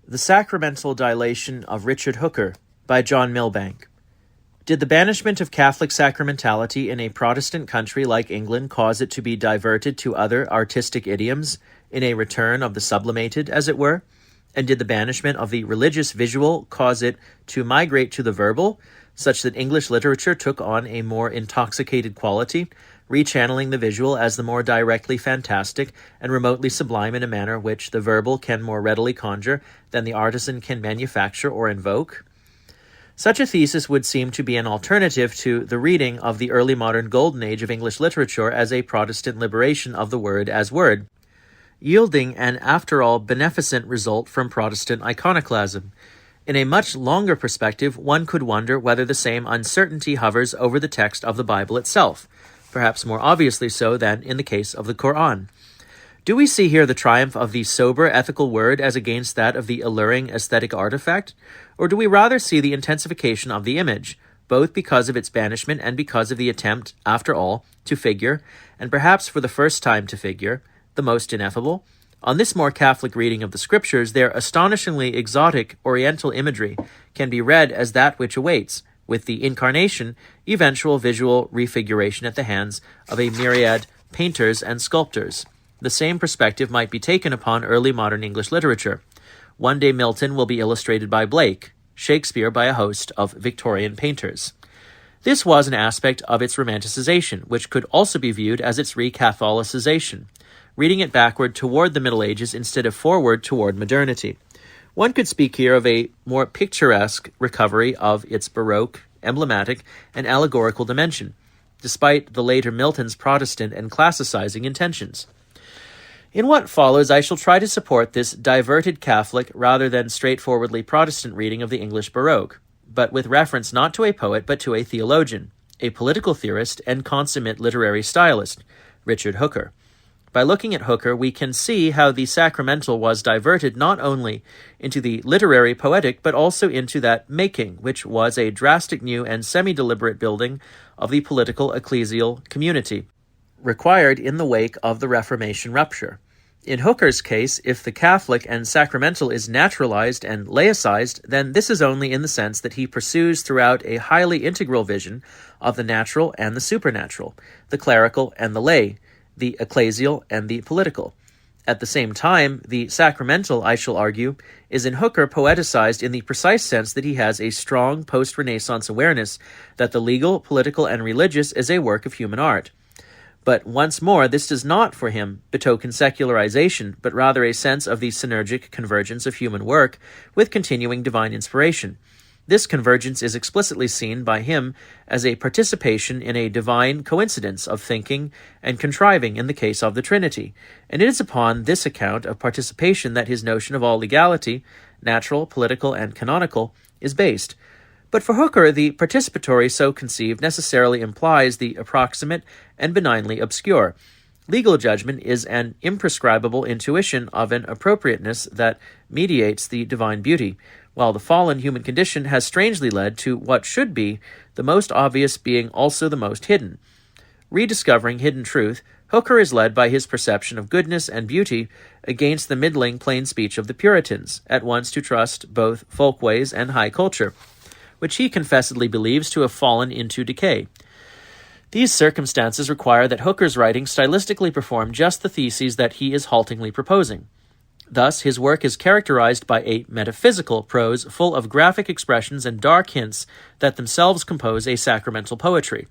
The Sacramental Dilation of Richard Hooker by John Milbank. Did the banishment of Catholic sacramentality in a Protestant country like England cause it to be diverted to other artistic idioms, in a return of the sublimated, as it were? And did the banishment of the religious visual cause it to migrate to the verbal, such that English literature took on a more intoxicated quality, rechanneling the visual as the more directly fantastic and remotely sublime in a manner which the verbal can more readily conjure than the artisan can manufacture or invoke? Such a thesis would seem to be an alternative to the reading of the early modern golden age of English literature as a Protestant liberation of the word as word, yielding an, after all, beneficent result from Protestant iconoclasm. In a much longer perspective, one could wonder whether the same uncertainty hovers over the text of the Bible itself, perhaps more obviously so than in the case of the Quran. Do we see here the triumph of the sober ethical word as against that of the alluring aesthetic artifact? Or do we rather see the intensification of the image, both because of its banishment and because of the attempt, after all, to figure, and perhaps for the first time to figure, the most ineffable? On this more Catholic reading of the Scriptures, their astonishingly exotic Oriental imagery can be read as that which awaits, with the Incarnation, eventual visual refiguration at the hands of a myriad painters and sculptors. The same perspective might be taken upon early modern English literature. One day Milton will be illustrated by Blake, Shakespeare by a host of Victorian painters. This was an aspect of its romanticization, which could also be viewed as its re-Catholicization, reading it backward toward the Middle Ages instead of forward toward modernity. One could speak here of a more picturesque recovery of its Baroque, emblematic, and allegorical dimension, despite the later Milton's Protestant and classicizing intentions. In what follows, I shall try to support this diverted Catholic rather than straightforwardly Protestant reading of the English Baroque, but with reference not to a poet but to a theologian, a political theorist and consummate literary stylist, Richard Hooker. By looking at Hooker, we can see how the sacramental was diverted not only into the literary poetic, but also into that making, which was a drastic new and semideliberate building of the political-ecclesial community, required in the wake of the Reformation rupture. In Hooker's case, if the Catholic and sacramental is naturalized and laicized, then this is only in the sense that he pursues throughout a highly integral vision of the natural and the supernatural, the clerical and the lay, the ecclesial and the political. At the same time, the sacramental, I shall argue, is in Hooker poeticized in the precise sense that he has a strong post-Renaissance awareness that the legal, political, and religious is a work of human art. But once more, this does not, for him, betoken secularization, but rather a sense of the synergic convergence of human work with continuing divine inspiration. This convergence is explicitly seen by him as a participation in a divine coincidence of thinking and contriving in the case of the Trinity, and it is upon this account of participation that his notion of all legality, natural, political, and canonical, is based. But for Hooker, the participatory so conceived necessarily implies the approximate and benignly obscure. Legal judgment is an imprescribable intuition of an appropriateness that mediates the divine beauty, while the fallen human condition has strangely led to what should be the most obvious being also the most hidden. Rediscovering hidden truth, Hooker is led by his perception of goodness and beauty against the middling plain speech of the Puritans, at once to trust both folkways and high culture, which he confessedly believes to have fallen into decay. These circumstances require that Hooker's writing stylistically perform just the theses that he is haltingly proposing. Thus, his work is characterized by a metaphysical prose full of graphic expressions and dark hints that themselves compose a sacramental poetry.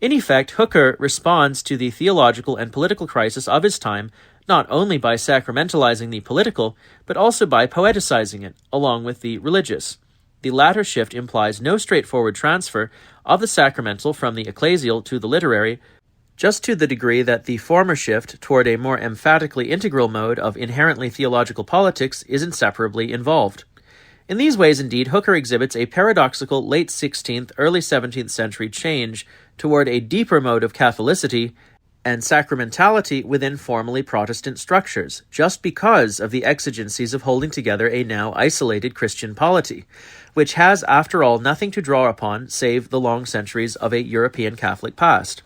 In effect, Hooker responds to the theological and political crisis of his time not only by sacramentalizing the political, but also by poeticizing it, along with the religious. The latter shift implies no straightforward transfer of the sacramental from the ecclesial to the literary, just to the degree that the former shift toward a more emphatically integral mode of inherently theological politics is inseparably involved. In these ways, indeed, Hooker exhibits a paradoxical late 16th, early 17th century change toward a deeper mode of Catholicity and sacramentality within formally Protestant structures, just because of the exigencies of holding together a now isolated Christian polity, which has, after all, nothing to draw upon save the long centuries of a European Catholic past.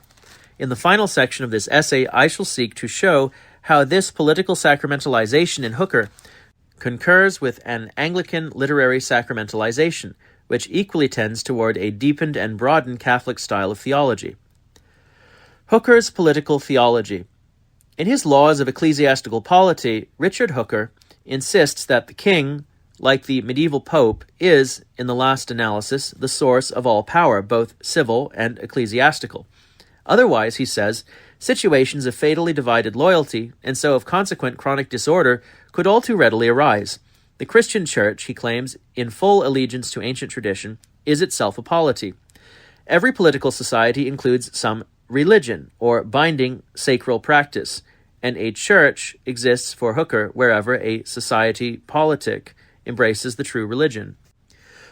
In the final section of this essay, I shall seek to show how this political sacramentalization in Hooker concurs with an Anglican literary sacramentalization, which equally tends toward a deepened and broadened Catholic style of theology. Hooker's political theology. In his Laws of Ecclesiastical Polity, Richard Hooker insists that the king, like the medieval pope, is, in the last analysis, the source of all power, both civil and ecclesiastical. Otherwise, he says, situations of fatally divided loyalty, and so of consequent chronic disorder, could all too readily arise. The Christian Church, he claims, in full allegiance to ancient tradition, is itself a polity. Every political society includes some religion, or binding sacral practice, and a church exists for Hooker wherever a society politic embraces the true religion.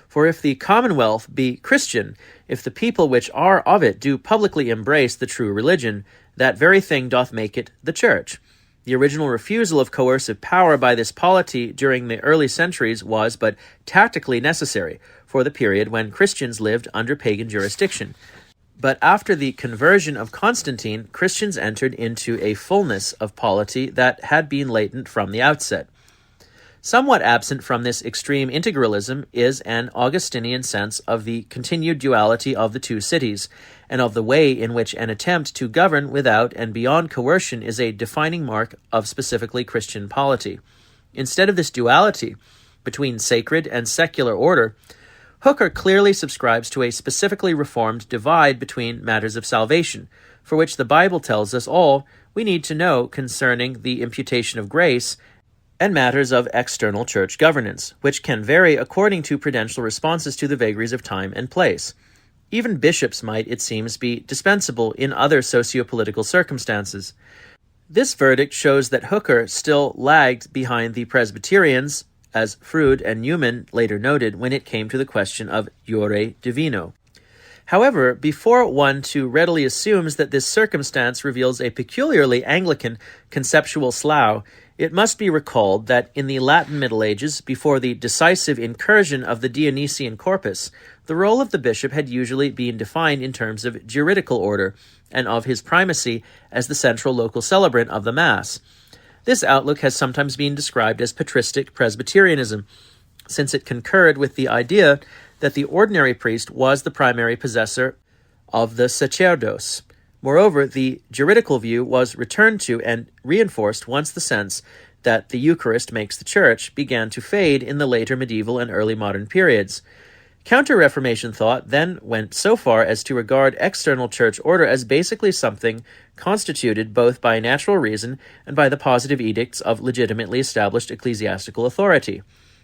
For if the commonwealth be Christian, if the people which are of it do publicly embrace the true religion, that very thing doth make it the church. The original refusal of coercive power by this polity during the early centuries was but tactically necessary for the period when Christians lived under pagan jurisdiction. But after the conversion of Constantine, Christians entered into a fullness of polity that had been latent from the outset. Somewhat absent from this extreme integralism is an Augustinian sense of the continued duality of the two cities, and of the way in which an attempt to govern without and beyond coercion is a defining mark of specifically Christian polity. Instead of this duality between sacred and secular order, Hooker clearly subscribes to a specifically reformed divide between matters of salvation, for which the Bible tells us all we need to know concerning the imputation of grace, and matters of external church governance, which can vary according to prudential responses to the vagaries of time and place. Even bishops might, it seems, be dispensable in other socio-political circumstances. This verdict shows that Hooker still lagged behind the Presbyterians, as Froude and Newman later noted when it came to the question of iure divino. However, before one too readily assumes that this circumstance reveals a peculiarly Anglican conceptual slough, it must be recalled that in the Latin Middle Ages, before the decisive incursion of the Dionysian corpus, the role of the bishop had usually been defined in terms of juridical order, and of his primacy as the central local celebrant of the Mass. This outlook has sometimes been described as patristic Presbyterianism, since it concurred with the idea that the ordinary priest was the primary possessor of the sacerdos. Moreover, the juridical view was returned to and reinforced once the sense that the Eucharist makes the Church began to fade in the later medieval and early modern periods. Counter-Reformation thought then went so far as to regard external church order as basically something constituted both by natural reason and by the positive edicts of legitimately established ecclesiastical authority.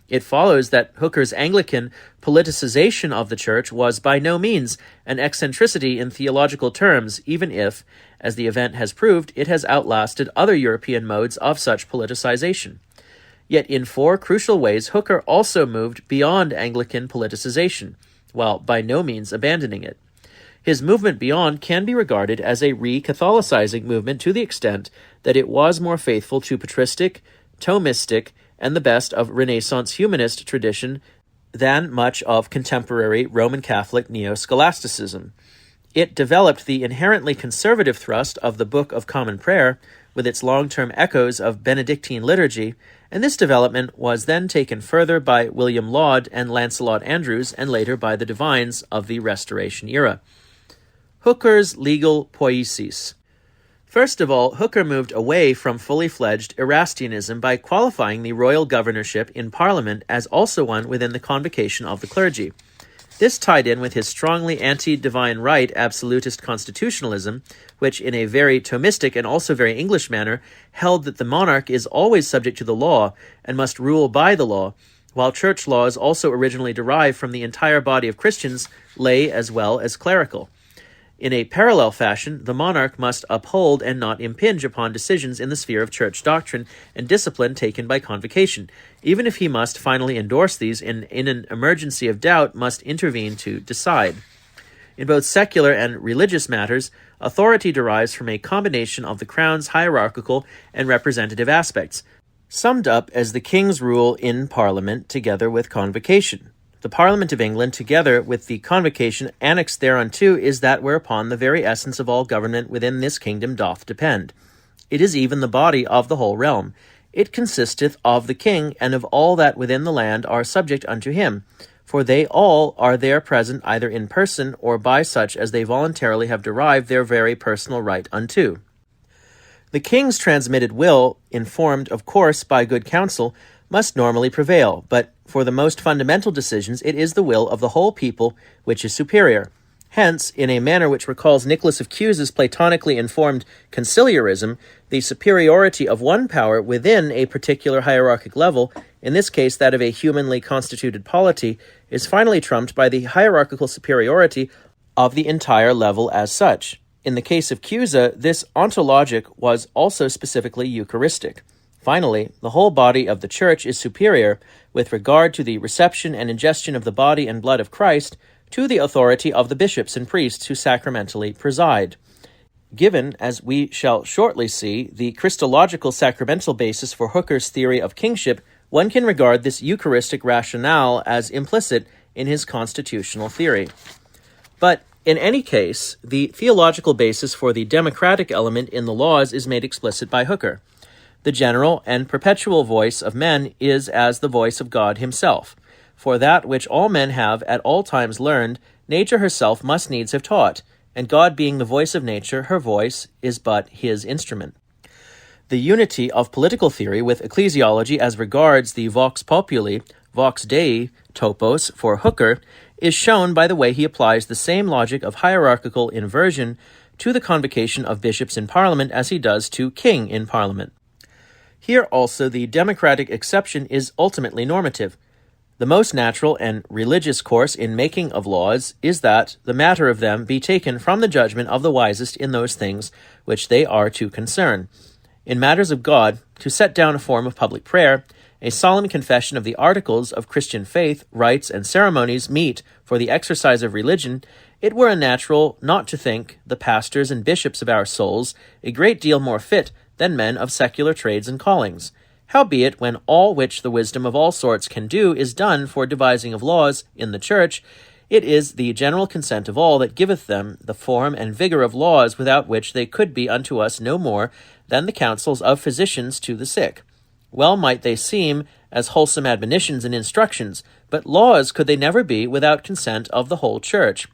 It follows that Hooker's Anglican politicization of the Church was by no means an eccentricity in theological terms, even if, as the event has proved, it has outlasted other European modes of such politicization. Yet in four crucial ways, Hooker also moved beyond Anglican politicization, while by no means abandoning it. His movement beyond can be regarded as a re-Catholicizing movement to the extent that it was more faithful to patristic, Thomistic, and the best of Renaissance humanist tradition than much of contemporary Roman Catholic neo-scholasticism. It developed the inherently conservative thrust of the Book of Common Prayer, with its long-term echoes of Benedictine liturgy, and this development was then taken further by William Laud and Lancelot Andrewes, and later by the divines of the Restoration era. Hooker's legal poiesis. First of all, Hooker moved away from fully fledged Erastianism by qualifying the royal governorship in Parliament as also one within the convocation of the clergy. This tied in with his strongly anti-divine right absolutist constitutionalism, which in a very Thomistic and also very English manner held that the monarch is always subject to the law and must rule by the law, while church laws also originally derived from the entire body of Christians, lay as well as clerical. In a parallel fashion, the monarch must uphold and not impinge upon decisions in the sphere of church doctrine and discipline taken by convocation, even if he must finally endorse these and in an emergency of doubt must intervene to decide. In both secular and religious matters, authority derives from a combination of the crown's hierarchical and representative aspects, summed up as the king's rule in Parliament together with convocation. The Parliament of England, together with the convocation annexed thereunto, is that whereupon the very essence of all government within this kingdom doth depend. It is even the body of the whole realm. it consisteth of the king, and of all that within the land are subject unto him. For they all are there present either in person or by such as they voluntarily have derived their very personal right unto. The king's transmitted will, informed, of course, by good counsel, must normally prevail, but for the most fundamental decisions it is the will of the whole people which is superior. Hence, in a manner which recalls Nicholas of Cusa's platonically informed conciliarism, the superiority of one power within a particular hierarchic level, in this case that of a humanly constituted polity, is finally trumped by the hierarchical superiority of the entire level as such. In the case of Cusa, this ontologic was also specifically Eucharistic. Finally, the whole body of the Church is superior, with regard to the reception and ingestion of the body and blood of Christ, to the authority of the bishops and priests who sacramentally preside. Given, as we shall shortly see, the Christological sacramental basis for Hooker's theory of kingship, one can regard this Eucharistic rationale as implicit in his constitutional theory. But in any case, the theological basis for the democratic element in the laws is made explicit by Hooker. The general and perpetual voice of men is as the voice of God himself. For that which all men have at all times learned, nature herself must needs have taught, and God being the voice of nature, her voice is but his instrument. The unity of political theory with ecclesiology as regards the vox populi, vox dei, topos for Hooker is shown by the way he applies the same logic of hierarchical inversion to the convocation of bishops in Parliament as he does to king in Parliament. Here also the democratic exception is ultimately normative. The most natural and religious course in making of laws is that the matter of them be taken from the judgment of the wisest in those things which they are to concern. In matters of God, to set down a form of public prayer, a solemn confession of the articles of Christian faith, rites, and ceremonies meet for the exercise of religion, it were unnatural not to think the pastors and bishops of our souls a great deal more fit than men of secular trades and callings. Howbeit, when all which the wisdom of all sorts can do is done for devising of laws in the Church, it is the general consent of all that giveth them the form and vigor of laws, without which they could be unto us no more than the counsels of physicians to the sick. Well might they seem as wholesome admonitions and instructions, but laws could they never be without consent of the whole Church,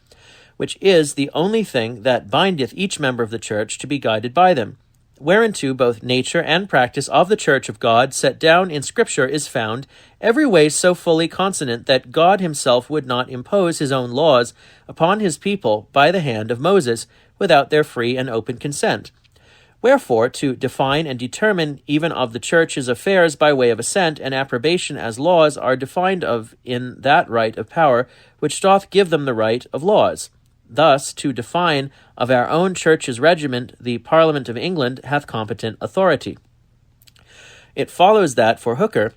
which is the only thing that bindeth each member of the Church to be guided by them. Whereunto both nature and practice of the Church of God set down in Scripture is found, every way so fully consonant that God himself would not impose his own laws upon his people by the hand of Moses without their free and open consent. Wherefore, to define and determine even of the Church's affairs by way of assent and approbation as laws are defined of in that right of power which doth give them the right of laws. Thus, to define of our own Church's regiment, the Parliament of England hath competent authority. It follows that, for Hooker,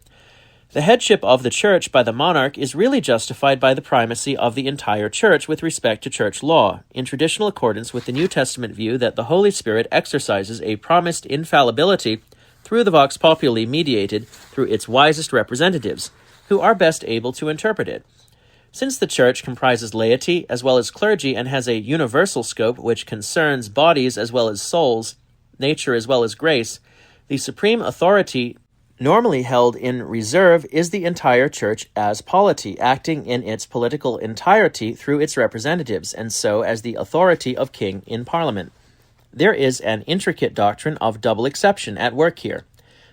the headship of the Church by the monarch is really justified by the primacy of the entire Church with respect to Church law, in traditional accordance with the New Testament view that the Holy Spirit exercises a promised infallibility through the vox populi mediated through its wisest representatives, who are best able to interpret it. Since the Church comprises laity as well as clergy and has a universal scope which concerns bodies as well as souls, nature as well as grace, the supreme authority normally held in reserve is the entire Church as polity, acting in its political entirety through its representatives, and so as the authority of king in Parliament. There is an intricate doctrine of double exception at work here.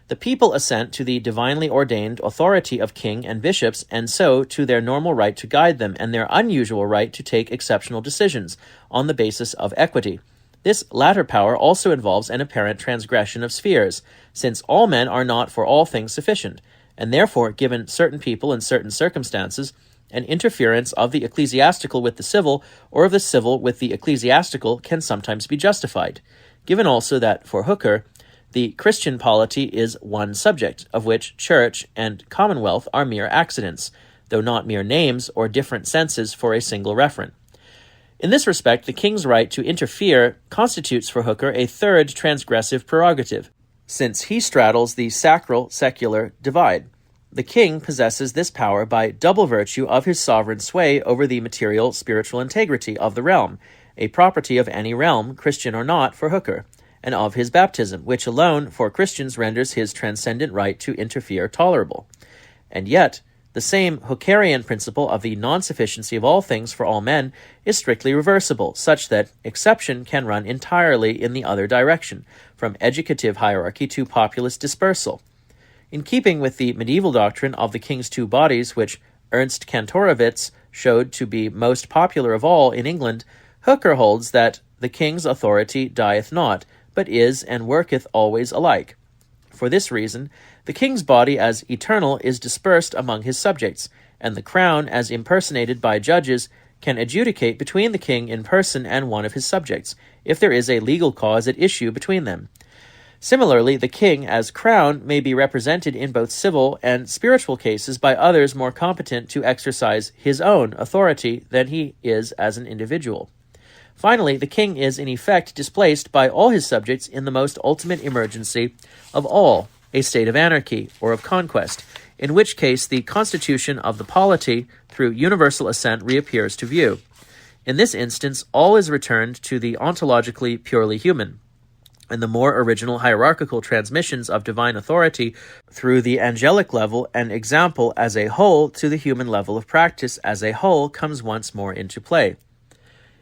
The people assent to the divinely ordained authority of king and bishops, and so to their normal right to guide them, and their unusual right to take exceptional decisions on the basis of equity. This latter power also involves an apparent transgression of spheres, since all men are not for all things sufficient, and therefore, given certain people in certain circumstances, an interference of the ecclesiastical with the civil, or of the civil with the ecclesiastical, can sometimes be justified. Given also that, for Hooker, the Christian polity is one subject, of which Church and Commonwealth are mere accidents, though not mere names or different senses for a single referent. In this respect, the king's right to interfere constitutes for Hooker a third transgressive prerogative, since he straddles the sacral-secular divide. The king possesses this power by double virtue of his sovereign sway over the material spiritual integrity of the realm, a property of any realm, Christian or not, for Hooker, and of his baptism, which alone for Christians renders his transcendent right to interfere tolerable. And yet, the same Hookerian principle of the non-sufficiency of all things for all men is strictly reversible, such that exception can run entirely in the other direction, from educative hierarchy to populist dispersal. In keeping with the medieval doctrine of the king's two bodies, which Ernst Kantorowicz showed to be most popular of all in England, Hooker holds that the king's authority dieth not, but is and worketh always alike. For this reason, the king's body as eternal is dispersed among his subjects, and the crown, as impersonated by judges, can adjudicate between the king in person and one of his subjects, if there is a legal cause at issue between them. Similarly, the king, as crown, may be represented in both civil and spiritual cases by others more competent to exercise his own authority than he is as an individual. Finally, the king is in effect displaced by all his subjects in the most ultimate emergency of all, a state of anarchy or of conquest, in which case the constitution of the polity through universal assent reappears to view. In this instance, all is returned to the ontologically purely human, and the more original hierarchical transmissions of divine authority through the angelic level and example as a whole to the human level of practice as a whole comes once more into play.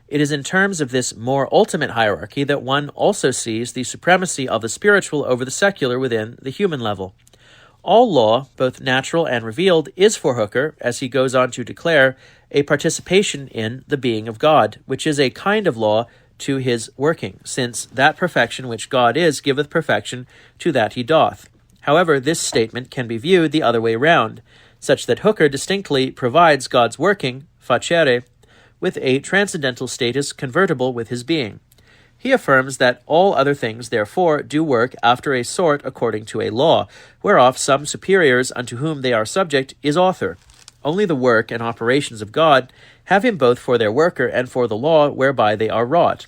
It is in terms of this more ultimate hierarchy that one also sees the supremacy of the spiritual over the secular within the human level. All law, both natural and revealed, is for Hooker, as he goes on to declare, a participation in the being of God, which is a kind of law to his working, since that perfection which God is giveth perfection to that he doth. However, this statement can be viewed the other way round, such that Hooker distinctly provides God's working, facere, with a transcendental status convertible with his being. He affirms that all other things, therefore, do work after a sort according to a law, whereof some superiors unto whom they are subject is author. Only the work and operations of God have him both for their worker and for the law whereby they are wrought.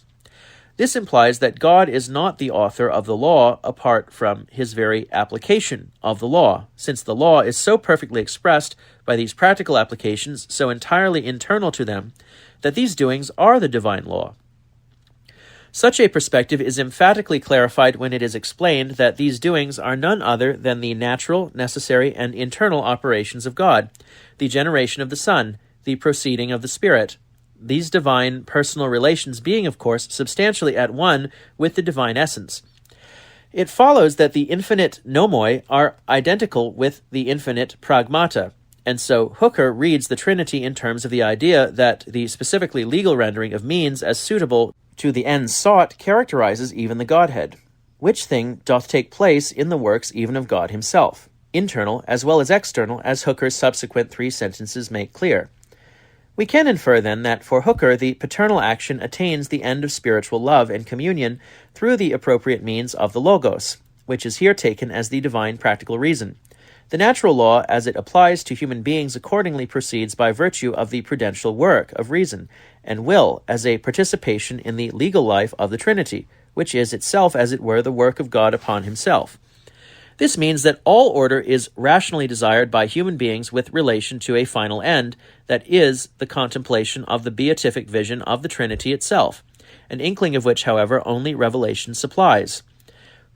This implies that God is not the author of the law apart from his very application of the law, since the law is so perfectly expressed by these practical applications, so entirely internal to them, that these doings are the divine law. Such a perspective is emphatically clarified when it is explained that these doings are none other than the natural, necessary, and internal operations of God, the generation of the Son, the proceeding of the Spirit, these divine personal relations being, of course, substantially at one with the divine essence. It follows that the infinite nomoi are identical with the infinite pragmata, and so Hooker reads the Trinity in terms of the idea that the specifically legal rendering of means as suitable to the ends sought characterizes even the Godhead, which thing doth take place in the works even of God himself, internal as well as external, as Hooker's subsequent 3 sentences make clear. We can infer, then, that for Hooker the paternal action attains the end of spiritual love and communion through the appropriate means of the Logos, which is here taken as the divine practical reason. The natural law, as it applies to human beings, accordingly proceeds by virtue of the prudential work of reason and will as a participation in the legal life of the Trinity, which is itself, as it were, the work of God upon himself. This means that all order is rationally desired by human beings with relation to a final end, that is, the contemplation of the beatific vision of the Trinity itself, an inkling of which, however, only revelation supplies.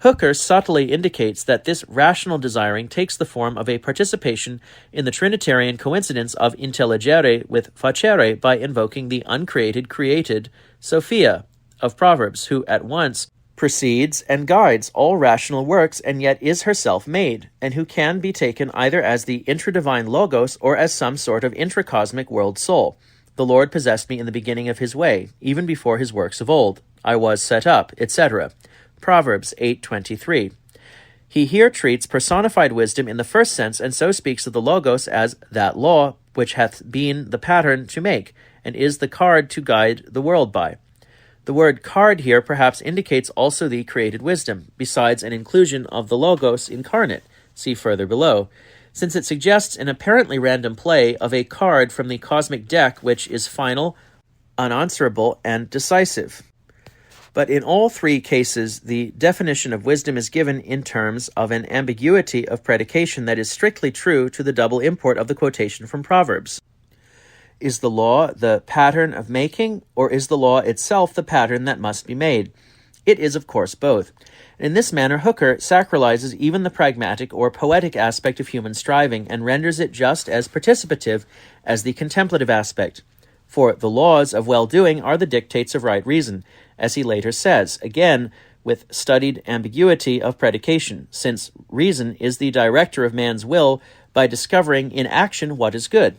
Hooker subtly indicates that this rational desiring takes the form of a participation in the Trinitarian coincidence of intelligere with facere by invoking the uncreated created Sophia of Proverbs, who at once precedes and guides all rational works and yet is herself made, and who can be taken either as the intradivine Logos or as some sort of intracosmic world soul. The Lord possessed me in the beginning of his way, even before his works of old. I was set up, etc. Proverbs 8:23. He here treats personified wisdom in the first sense, and so speaks of the Logos as that law which hath been the pattern to make, and is the card to guide the world by. The word card here perhaps indicates also the created wisdom, besides an inclusion of the Logos incarnate, see further below, since it suggests an apparently random play of a card from the cosmic deck which is final, unanswerable, and decisive. But in all 3 cases, the definition of wisdom is given in terms of an ambiguity of predication that is strictly true to the double import of the quotation from Proverbs. Is the law the pattern of making, or is the law itself the pattern that must be made? It is, of course, both. In this manner, Hooker sacralizes even the pragmatic or poetic aspect of human striving and renders it just as participative as the contemplative aspect. For the laws of well-doing are the dictates of right reason, as he later says, again with studied ambiguity of predication, since reason is the director of man's will by discovering in action what is good.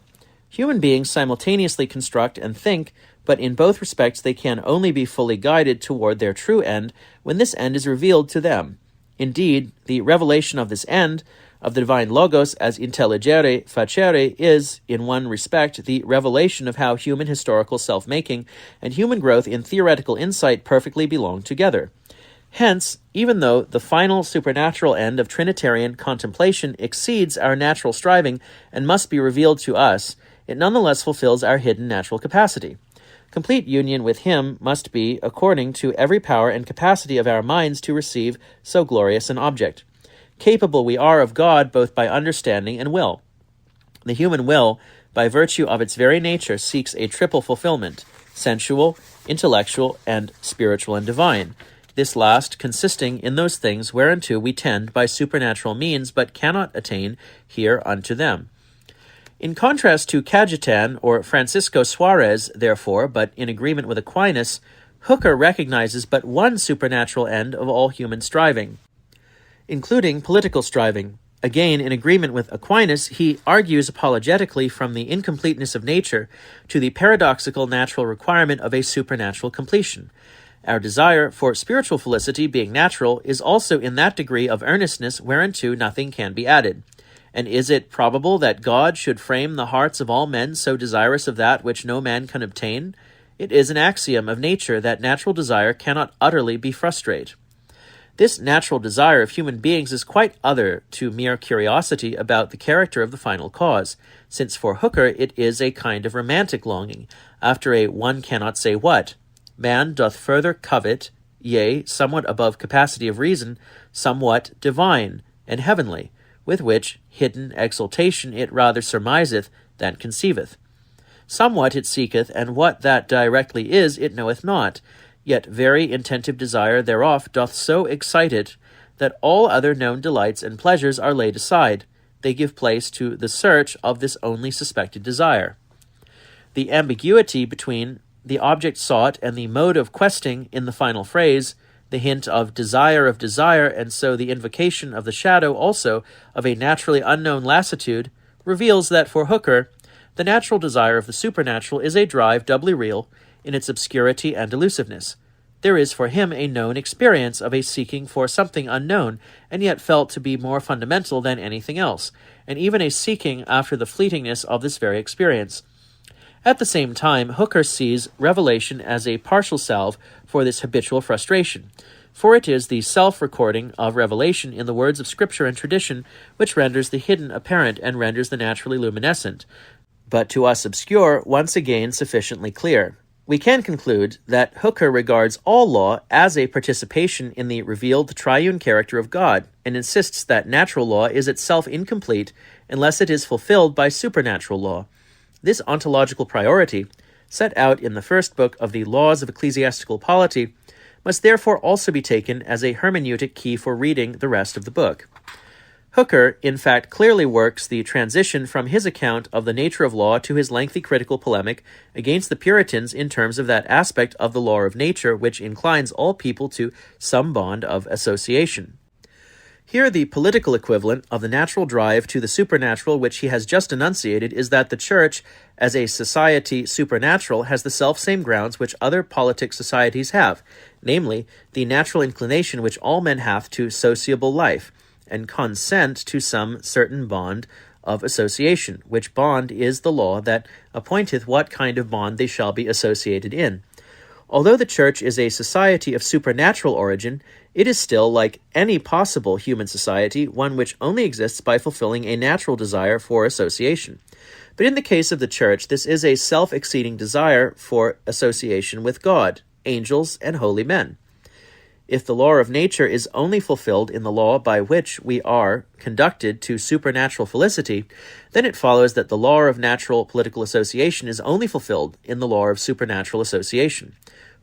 Human beings simultaneously construct and think, but in both respects they can only be fully guided toward their true end when this end is revealed to them. Indeed, the revelation of this end, of the divine logos as intelligere facere, is, in one respect, the revelation of how human historical self-making and human growth in theoretical insight perfectly belong together. Hence, even though the final supernatural end of Trinitarian contemplation exceeds our natural striving and must be revealed to us, it nonetheless fulfills our hidden natural capacity. Complete union with him must be according to every power and capacity of our minds to receive so glorious an object. Capable we are of God both by understanding and will. The human will, by virtue of its very nature, seeks a triple fulfillment: sensual, intellectual, and spiritual and divine. This last consisting in those things whereunto we tend by supernatural means, but cannot attain here unto them. In contrast to Cajetan or Francisco Suarez, therefore, but in agreement with Aquinas, Hooker recognizes but one supernatural end of all human striving, including political striving. Again, in agreement with Aquinas, he argues apologetically from the incompleteness of nature to the paradoxical natural requirement of a supernatural completion. Our desire for spiritual felicity, being natural, is also in that degree of earnestness whereunto nothing can be added. And is it probable that God should frame the hearts of all men so desirous of that which no man can obtain? It is an axiom of nature that natural desire cannot utterly be frustrate. This natural desire of human beings is quite other to mere curiosity about the character of the final cause, since for Hooker it is a kind of romantic longing, after a one cannot say what. Man doth further covet, yea, somewhat above capacity of reason, somewhat divine and heavenly, with which hidden exultation it rather surmiseth than conceiveth. Somewhat it seeketh, and what that directly is it knoweth not, yet very intentive desire thereof doth so excite it, that all other known delights and pleasures are laid aside. They give place to the search of this only suspected desire. The ambiguity between the object sought and the mode of questing in the final phrase, the hint of desire, and so the invocation of the shadow also of a naturally unknown lassitude, reveals that for Hooker, the natural desire of the supernatural is a drive doubly real in its obscurity and elusiveness. There is for him a known experience of a seeking for something unknown, and yet felt to be more fundamental than anything else, and even a seeking after the fleetingness of this very experience. At the same time, Hooker sees revelation as a partial salve for this habitual frustration, for it is the self-recording of revelation in the words of Scripture and tradition which renders the hidden apparent and renders the naturally luminescent, but to us obscure once again sufficiently clear. We can conclude that Hooker regards all law as a participation in the revealed triune character of God, and insists that natural law is itself incomplete unless it is fulfilled by supernatural law. This ontological priority, set out in the first book of the Laws of Ecclesiastical Polity, must therefore also be taken as a hermeneutic key for reading the rest of the book. Hooker, in fact, clearly works the transition from his account of the nature of law to his lengthy critical polemic against the Puritans in terms of that aspect of the law of nature which inclines all people to some bond of association. Here the political equivalent of the natural drive to the supernatural which he has just enunciated is that the Church, as a society supernatural, has the self-same grounds which other politic societies have, namely, the natural inclination which all men have to sociable life, and consent to some certain bond of association, which bond is the law that appointeth what kind of bond they shall be associated in. Although the Church is a society of supernatural origin, it is still, like any possible human society, one which only exists by fulfilling a natural desire for association. But in the case of the Church, this is a self-exceeding desire for association with God, angels, and holy men. If the law of nature is only fulfilled in the law by which we are conducted to supernatural felicity, then it follows that the law of natural political association is only fulfilled in the law of supernatural association.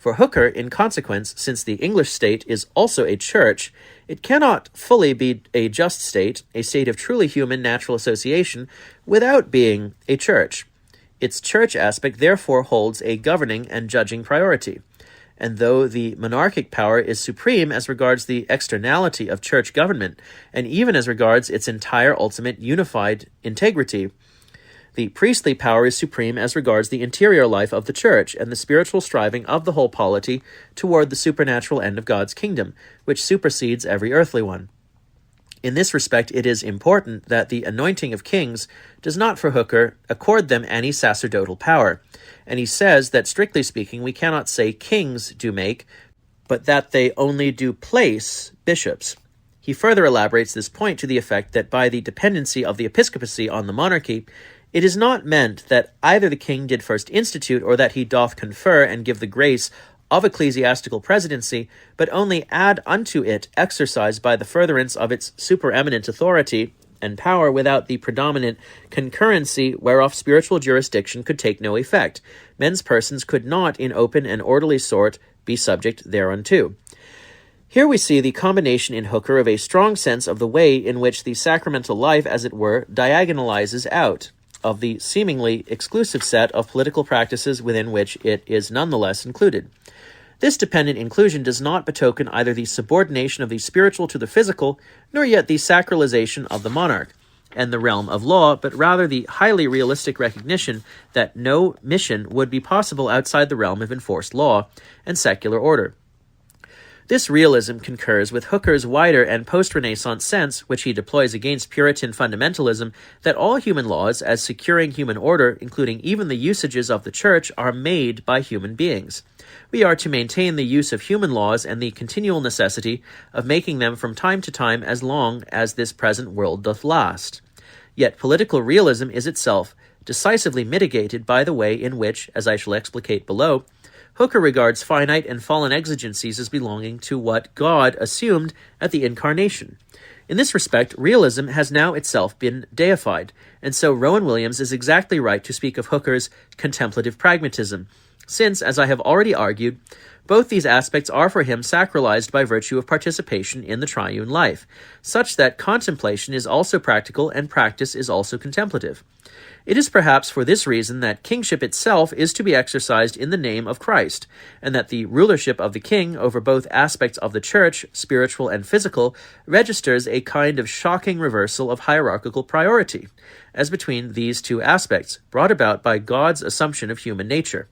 For Hooker, in consequence, since the English state is also a church, it cannot fully be a just state, a state of truly human natural association, without being a church. Its church aspect therefore holds a governing and judging priority. And though the monarchic power is supreme as regards the externality of church government, and even as regards its entire ultimate unified integrity, the priestly power is supreme as regards the interior life of the church and the spiritual striving of the whole polity toward the supernatural end of God's kingdom, which supersedes every earthly one. In this respect, it is important that the anointing of kings does not, for Hooker, accord them any sacerdotal power, and he says that, strictly speaking, we cannot say kings do make, but that they only do place bishops. He further elaborates this point to the effect that by the dependency of the episcopacy on the monarchy, it is not meant that either the king did first institute or that he doth confer and give the grace of ecclesiastical presidency, but only add unto it exercise by the furtherance of its supereminent authority and power without the predominant concurrency whereof spiritual jurisdiction could take no effect. Men's persons could not in open and orderly sort be subject thereunto. Here we see the combination in Hooker of a strong sense of the way in which the sacramental life, as it were, diagonalizes out of the seemingly exclusive set of political practices within which it is nonetheless included. This dependent inclusion does not betoken either the subordination of the spiritual to the physical, nor yet the sacralization of the monarch and the realm of law, but rather the highly realistic recognition that no mission would be possible outside the realm of enforced law and secular order. This realism concurs with Hooker's wider and post-Renaissance sense, which he deploys against Puritan fundamentalism, that all human laws, as securing human order, including even the usages of the church, are made by human beings. We are to maintain the use of human laws and the continual necessity of making them from time to time as long as this present world doth last. Yet political realism is itself decisively mitigated by the way in which, as I shall explicate below, Hooker regards finite and fallen exigencies as belonging to what God assumed at the Incarnation. In this respect, realism has now itself been deified, and so Rowan Williams is exactly right to speak of Hooker's contemplative pragmatism, since, as I have already argued, both these aspects are for him sacralized by virtue of participation in the triune life, such that contemplation is also practical and practice is also contemplative. It is perhaps for this reason that kingship itself is to be exercised in the name of Christ, and that the rulership of the king over both aspects of the church, spiritual and physical, registers a kind of shocking reversal of hierarchical priority, as between these two aspects, brought about by God's assumption of human nature.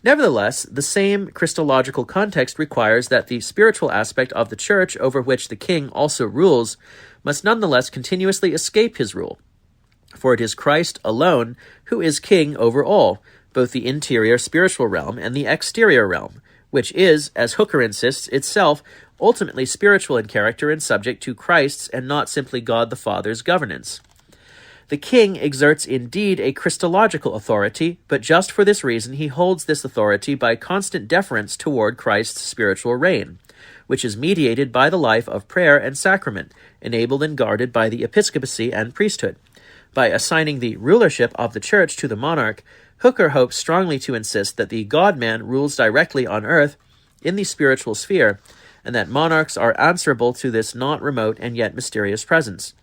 Nevertheless, the same Christological context requires that the spiritual aspect of the church over which the king also rules must nonetheless continuously escape his rule. For it is Christ alone who is king over all, both the interior spiritual realm and the exterior realm, which is, as Hooker insists, itself ultimately spiritual in character and subject to Christ's and not simply God the Father's governance. The king exerts indeed a Christological authority, but just for this reason he holds this authority by constant deference toward Christ's spiritual reign, which is mediated by the life of prayer and sacrament, enabled and guarded by the episcopacy and priesthood. By assigning the rulership of the church to the monarch, Hooker hopes strongly to insist that the God-man rules directly on earth in the spiritual sphere, and that monarchs are answerable to this not remote and yet mysterious presence.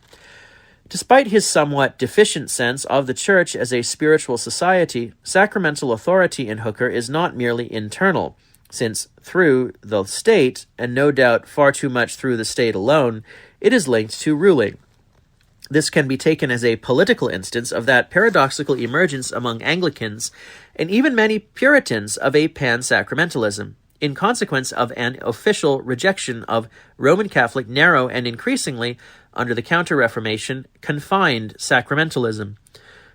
Despite his somewhat deficient sense of the church as a spiritual society, sacramental authority in Hooker is not merely internal, since through the state, and no doubt far too much through the state alone, it is linked to ruling. This can be taken as a political instance of that paradoxical emergence among Anglicans and even many Puritans of a pan-sacramentalism, in consequence of an official rejection of Roman Catholic narrow and increasingly, under the Counter-Reformation, confined sacramentalism.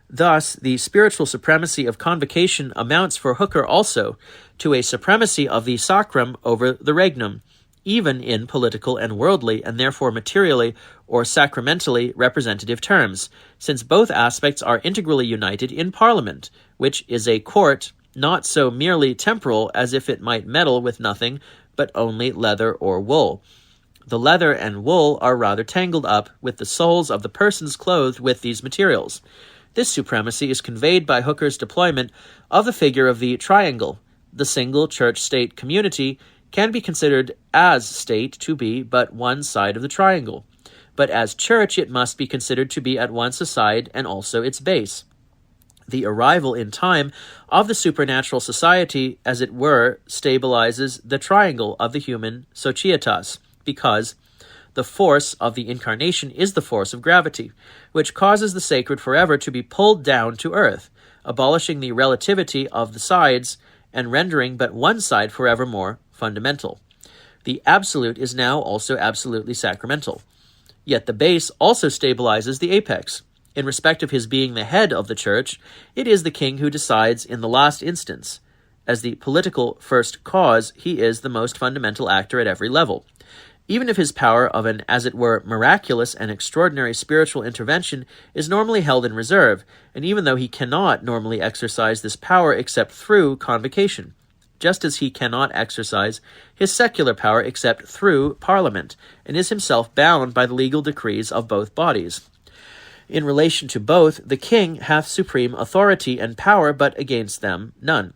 Thus, the spiritual supremacy of convocation amounts for Hooker also to a supremacy of the sacrum over the regnum, even in political and worldly, and therefore materially or sacramentally representative terms, since both aspects are integrally united in Parliament, which is a court not so merely temporal as if it might meddle with nothing but only leather or wool. The leather and wool are rather tangled up with the souls of the persons clothed with these materials. This supremacy is conveyed by Hooker's deployment of the figure of the triangle, the single church-state community can be considered as state to be but one side of the triangle, but as church it must be considered to be at once a side and also its base. The arrival in time of the supernatural society, as it were, stabilizes the triangle of the human societas, because the force of the incarnation is the force of gravity, which causes the sacred forever to be pulled down to earth, abolishing the relativity of the sides and rendering but one side forevermore fundamental. The absolute is now also absolutely sacramental. Yet the base also stabilizes the apex. In respect of his being the head of the church, it is the king who decides in the last instance. As the political first cause, he is the most fundamental actor at every level. Even if his power of an, as it were, miraculous and extraordinary spiritual intervention is normally held in reserve, and even though he cannot normally exercise this power except through convocation, just as he cannot exercise his secular power except through Parliament, and is himself bound by the legal decrees of both bodies. In relation to both, the king hath supreme authority and power, but against them none.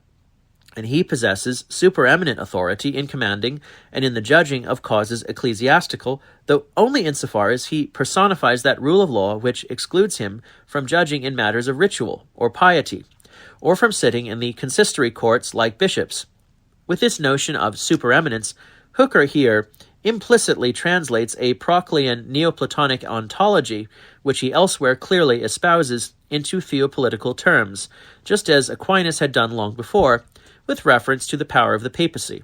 And he possesses supereminent authority in commanding and in the judging of causes ecclesiastical, though only insofar as he personifies that rule of law which excludes him from judging in matters of ritual or piety, or from sitting in the consistory courts like bishops. With this notion of supereminence, Hooker here implicitly translates a Proclean Neoplatonic ontology, which he elsewhere clearly espouses, into theopolitical terms, just as Aquinas had done long before, with reference to the power of the papacy.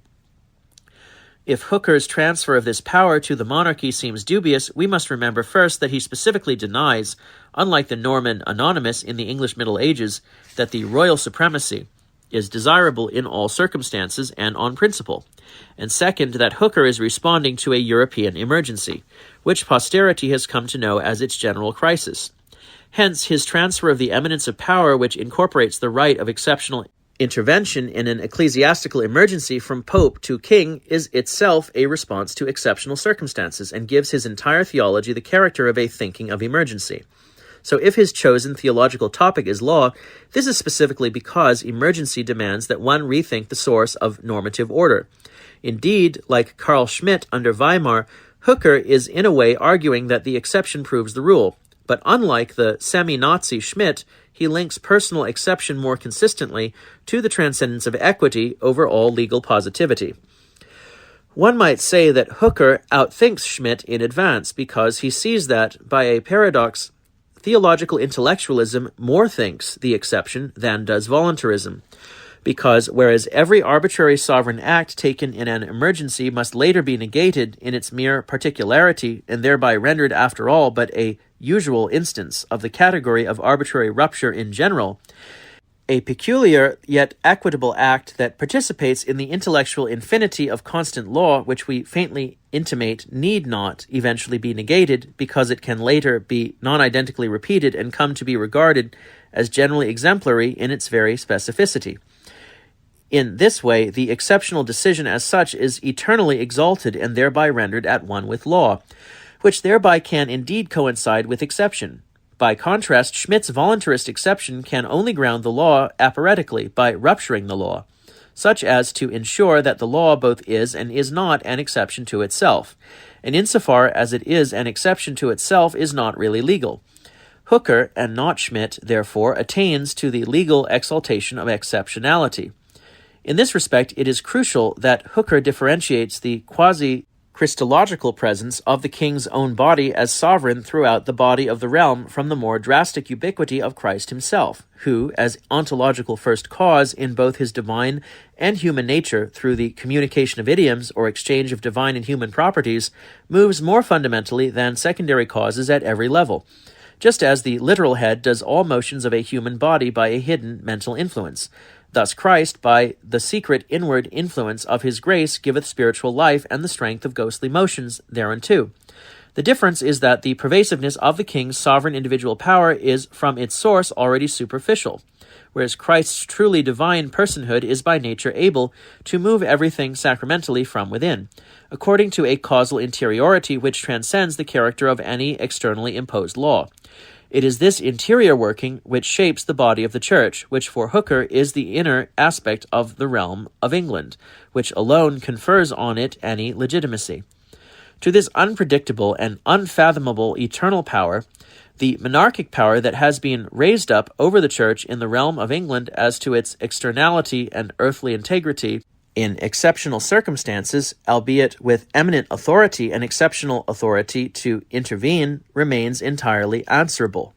If Hooker's transfer of this power to the monarchy seems dubious, we must remember first that he specifically denies, unlike the Norman Anonymous in the English Middle Ages, that the royal supremacy is desirable in all circumstances and on principle, and second, that Hooker is responding to a European emergency, which posterity has come to know as its general crisis. Hence, his transfer of the eminence of power, which incorporates the right of exceptional intervention in an ecclesiastical emergency from pope to king, is itself a response to exceptional circumstances and gives his entire theology the character of a thinking of emergency. So if his chosen theological topic is law, this is specifically because emergency demands that one rethink the source of normative order. Indeed, like Carl Schmitt under Weimar, Hooker is in a way arguing that the exception proves the rule, but unlike the semi-Nazi Schmitt, he links personal exception more consistently to the transcendence of equity over all legal positivity. One might say that Hooker outthinks Schmitt in advance because he sees that, by a paradox, theological intellectualism more thinks the exception than does voluntarism, because whereas every arbitrary sovereign act taken in an emergency must later be negated in its mere particularity and thereby rendered after all but a usual instance of the category of arbitrary rupture in general, a peculiar yet equitable act that participates in the intellectual infinity of constant law, which we faintly intimate need not eventually be negated because it can later be non-identically repeated and come to be regarded as generally exemplary in its very specificity. In this way, the exceptional decision as such is eternally exalted and thereby rendered at one with law, which thereby can indeed coincide with exception. By contrast, Schmitt's voluntarist exception can only ground the law apparatically by rupturing the law, such as to ensure that the law both is and is not an exception to itself, and insofar as it is an exception to itself is not really legal. Hooker, and not Schmitt, therefore, attains to the legal exaltation of exceptionality. In this respect, it is crucial that Hooker differentiates the quasi-Christological presence of the king's own body as sovereign throughout the body of the realm from the more drastic ubiquity of Christ himself, who, as ontological first cause in both his divine and human nature through the communication of idioms or exchange of divine and human properties, moves more fundamentally than secondary causes at every level, just as the literal head does all motions of a human body by a hidden mental influence. Thus Christ, by the secret inward influence of his grace, giveth spiritual life and the strength of ghostly motions thereunto. The difference is that the pervasiveness of the king's sovereign individual power is from its source already superficial, whereas Christ's truly divine personhood is by nature able to move everything sacramentally from within, according to a causal interiority which transcends the character of any externally imposed law. It is this interior working which shapes the body of the Church, which for Hooker is the inner aspect of the realm of England, which alone confers on it any legitimacy. To this unpredictable and unfathomable eternal power, the monarchic power that has been raised up over the Church in the realm of England as to its externality and earthly integrity, in exceptional circumstances, albeit with eminent authority and exceptional authority to intervene, remains entirely answerable.